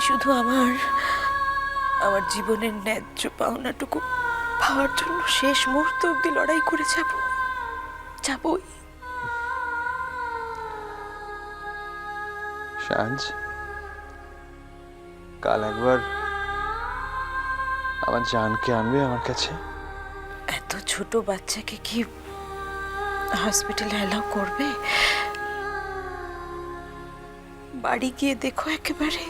শুধু আমার আমার জীবনের ন্যায্য পাওনাটুকু পাওয়ার জন্য শেষ মুহূর্ত অব্দি লড়াই করে যাবই। সাজ, কাল একবার আমার জানকে আনবে আমার কাছে? এত ছোট বাচ্চাকে কি হসপিটালে অ্যালাউ করবে? বাড়ি গিয়ে দেখো একেবারে।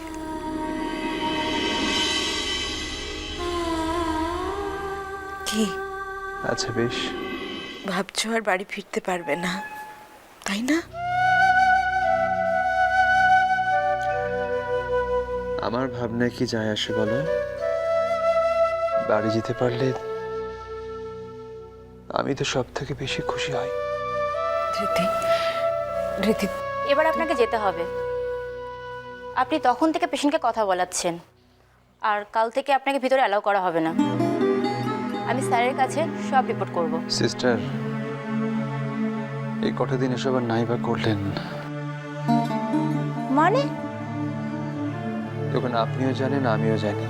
কি আচ্ছা বেশ। ভাবছো আর বাড়ি ফিরতে পারবে না, তাই না? আমার ভাবনায় কি যায় আসে বলো? বাড়ি যেতে পারলে আমি তো সব থেকে বেশি খুশি হই। ধৃতি, ধৃতি, এবার আপনাকে যেতে হবে। আপনি তখন থেকে পেশেন্টকে কথা বলাচ্ছেন, আর কাল থেকে আপনাকে ভিতরে অ্যালাউ করা হবে না। আমি স্যারের কাছে সব রিপোর্ট করব। সিস্টার, এই কটা দিন এসব আর নাই বা করলেন? মানে? যখন আপনিও জানেন আমিও জানি,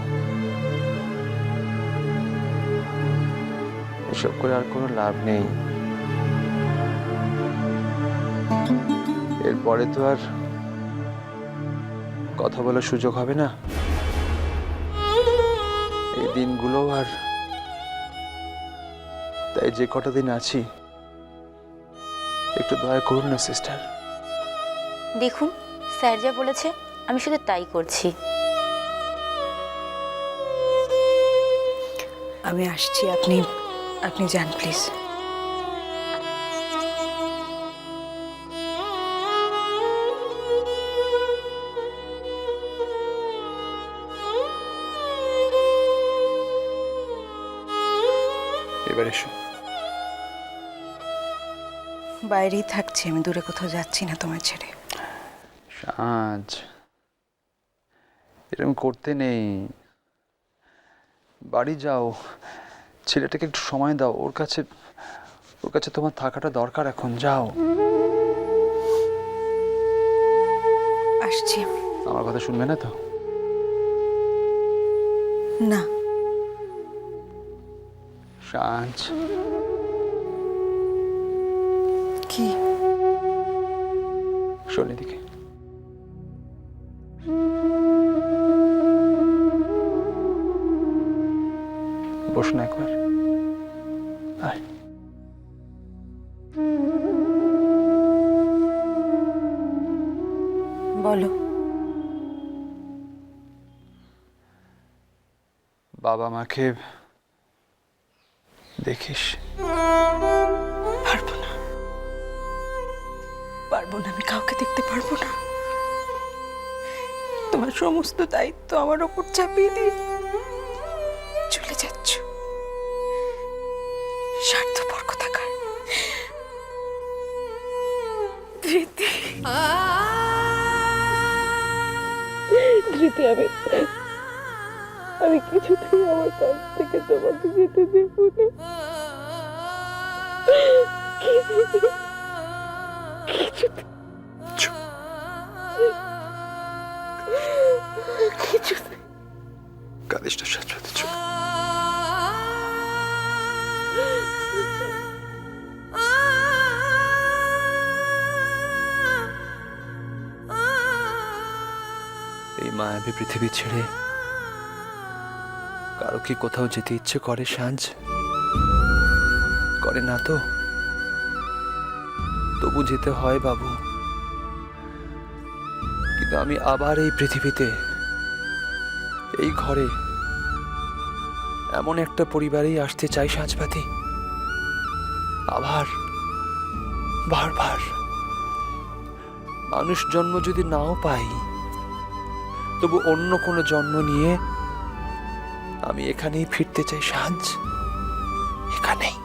এসব করে আর কোনো লাভ নেই। এরপরে তো আর কথা বলার সুযোগ হবে না। এই দিনগুলো আর তাই যে কটা দিন আছি একটু দয়া করুন না সিস্টার। দেখুন, স্যার যা বলেছে আমি শুধু তাই করছি। আমি আসছি, আপনি যান প্লিজ। এবার এসো। বাইরেই থাকছি আমি, দূরে কোথাও যাচ্ছি না তোমার ছেড়ে। সাজ, এরকম করতে নেই। বাড়ি যাও, ছেলেটাকে একটু সময় দাও। ওর কাছে তোমার থাকাটা দরকার এখন। যাও। আসছি আমি। আমার কথা শুনবে না তো? না। সাজ, কি? শোন এদিকে। বস না একবার। আয়। বলো। বাবা মাকে দেখিস? পারবো না, আমি কাউকে দেখতে পারবো না। তোমার সমস্ত দায়িত্ব আমার ওপর চাপিয়ে দিয়ে চলে যাচ্ছ। স্বার্থপর কোথাকার। ধৃতি, ধৃতি, আমি কিছুতেই আমার কাছ থেকে তোমাকে যেতে দেব না। কাদিসটা সাথে চুপ। এই মায়াবী পৃথিবী ছেড়ে কারো কি কোথাও যেতে ইচ্ছে করে সাজ? করে না তো? তবু যেতে হয় বাবু। কিন্তু আমি আবার এই পৃথিবীতে, এই ঘরে, এমন একটা পরিবারেই আসতে চাই সাজপাতি। আবার বারবার মানুষ জন্ম যদি নাও পাই, তবু অন্য কোনো জন্ম নিয়ে আমি এখানেই ফিরতে চাই সাজ, এখানেই।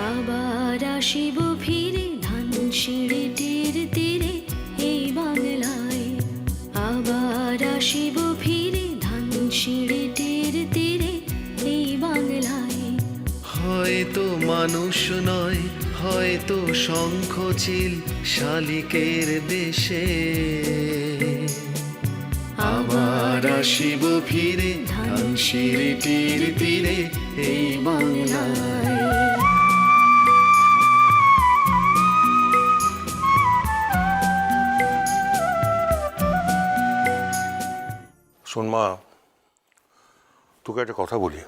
আবার আসিব ফিরে ধানসিঁড়িটির তীরে নয়, হয়তো শঙ্খ চিল শালিকের বেশে আবার আসিব ফিরে ধানসিঁড়িটির তীরে এই বাংলায়। শোন মা, তোকে একটা কথা বলি,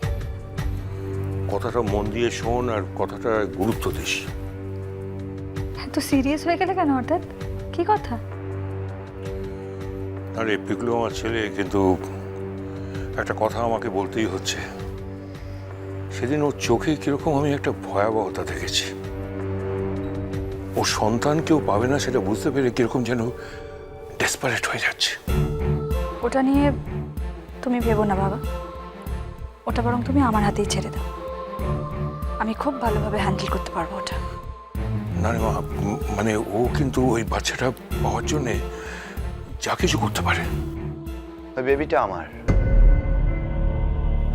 কথাটা মন দিয়ে শোন আর কথাটা গুরুত্ব দিস। এত সিরিয়াস হয়ে গেলে কেন হঠাৎ? কি কথা? আরে পিকলু আমার ছেলে, কিন্তু একটা কথা আমাকে বলতেই হচ্ছে। সেদিন ওর চোখে কিরকম আমি একটা ভয়াবহতা দেখেছি। ওর সন্তান কেউ পাবে না সেটা বুঝতে পেরে কিরকম যেন ডেসপারেট হয়ে যাচ্ছে। ওটা নিয়ে তুমি ভেবো না বাবা, ওটা বরং তুমি আমার হাতেই ছেড়ে দাও। আমি খুব ভালোভাবে হ্যান্ডেল করতে পারবো ওটা। না রে মা, মানে ও কিন্তু ওই বাচ্চাটা পাওয়ার জন্যে যা কিছু করতে পারে। ওই বেবিটা আমার।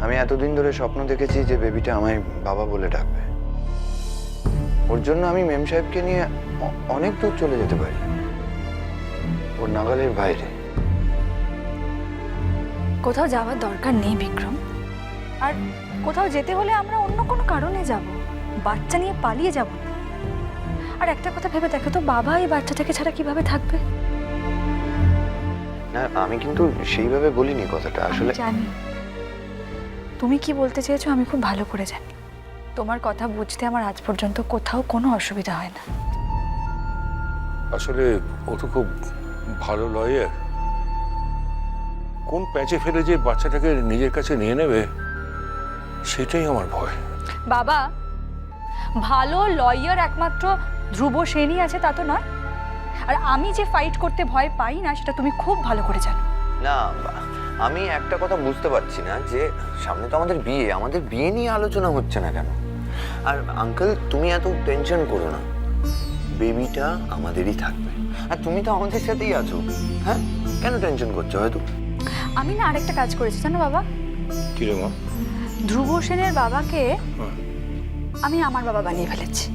আমি এতদিন ধরে স্বপ্ন দেখেছি যে বেবিটা আমায় বাবা বলে ডাকবে। ওর জন্য আমি মেম সাহেবকে নিয়ে অনেক দূর চলে যেতে পারি, ওর নাগালের বাইরে। কোথাও যাওয়ার দরকার নেই বিক্রম। আর কোথাও যেতে হলে আমরা অন্য কোনো কারণে যাব, বাচ্চা নিয়ে পালিয়ে যাব না। আর একটা কথা ভেবে দেখো তো, বাবা এই বাচ্চাটাকে ছাড়া কিভাবে থাকবে? না, আমি কিন্তু সেইভাবে বলিনি কথাটা। আসলে জানি তুমি কি বলতে চেয়েছো, আমি খুব ভালো করে জানি। তোমার কথা বুঝতে আমার আজ পর্যন্ত কোথাও কোনো অসুবিধা হয় না। আসলে ও তো খুব ভালো লয়ার। কোন প্যাঁচে ফেলে যে বাচ্চাটাকে নিজের কাছে নিয়ে নেবে সেটাই আমার ভয়। বাবা, ভালো লয়ার একমাত্র ধ্রুব সেনই আছে তা তো নয়। আর আমি যে ফাইট করতে ভয় পাই না সেটা তুমি খুব ভালো করে জানো। না, আমি একটা কথা বুঝতে পারছি না যে সামনে তো আমাদের বিয়ে নিয়ে আলোচনা হচ্ছে না কেন? আর আঙ্কেল, তুমি এত টেনশন করো না, বেবিটা আমাদেরই থাকবে। আর তুমি তো আমাদের সাথেই আছো, হ্যাঁ? কেন টেনশন করছো? হয়তো আমি না আরেকটা কাজ করেছি জানো বাবা। কি রে মা? ধ্রুব সেনের বাবাকে আমি আমার বাবা বানিয়ে ফেলেছি।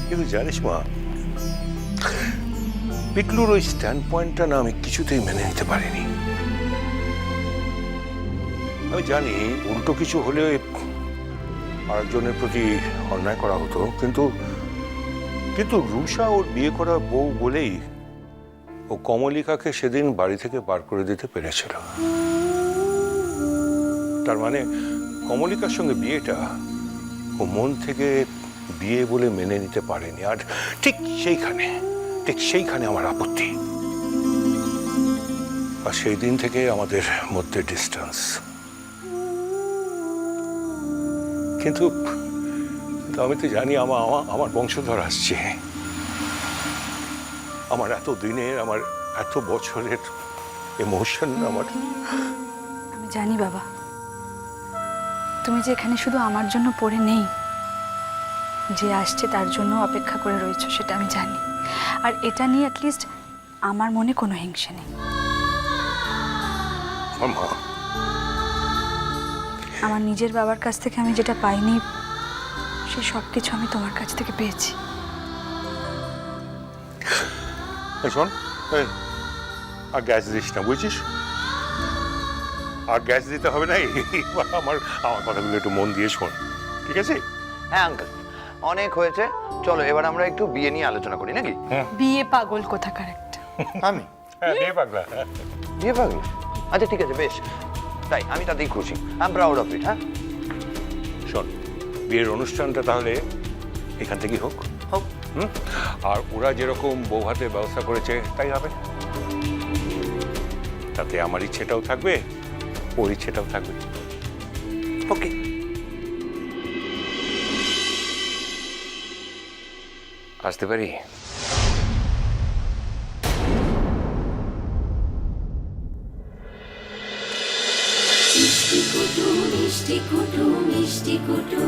কিন্তু জানিস মা, পিকলুর ওই স্ট্যান্ড পয়েন্টটা না আমি কিছুতেই মেনে নিতে পারিনি। আমি জানি উল্টো কিছু হলে আরেকজনের প্রতি অন্যায় করা হতো, কিন্তু কিন্তু রুষা ওর বিয়ে করা বউ বলেই ও কমলিকাকে সেদিন বাড়ি থেকে বার করে দিতে পেরেছিল। তার মানে কমলিকার সঙ্গে বিয়েটা ও মন থেকে বিয়ে বলে মেনে নিতে পারেনি। আর ঠিক সেইখানে আমার আপত্তি। আর সেই দিন থেকে আমাদের মধ্যে ডিস্টেন্স। কিন্তু আমি তো জানি আমার বংশধর আসছে। আমার এত দিনের, আমার এত বছরের ইমোশন আমার। আমি জানি বাবা, তুমি যে এখানে শুধু আমার জন্য পড়ে নেই, যে আসছে তার জন্য অপেক্ষা করে রয়েছো সেটা আমি জানি। আর এটা নিয়ে অ্যাটলিস্ট আমার মনে কোনো হিংসে নেই। আমার নিজের বাবার কাছ থেকে আমি যেটা পাইনি সে সব কিছু আমি তোমার কাছ থেকে পেয়েছি। শোন, আর গ্যাস দিস না, বুঝছিস? আর গ্যাস দিতে হবে না। আমার কথাগুলো একটু মন দিয়ে শোন, ঠিক আছে? হ্যাঁ আঙ্কেল, অনেক হয়েছে, চলো এবার আমরা একটু বিয়ে নিয়ে আলোচনা করি, নাকি? বিয়ে পাগল কোথাকার একটা। আমি বিয়ে পাগলা? বিয়ে পাগল? আচ্ছা ঠিক আছে, বেশ, তাই আমি তাতেই খুশি। I am proud of it. হ্যাঁ শোন, বিয়ের অনুষ্ঠানটা তাহলে এখান থেকেই হোক। হোক। আর ওরা যেরকম বউ ভাতের ব্যবস্থা করেছে তাই হবে। তাতে আমার ইচ্ছেটাও থাকবে, ওর ইচ্ছেটাও থাকবে। ওকে। আসতে পারি? মিষ্টি কুটু মিষ্টি কুটু মিষ্টি কুটু।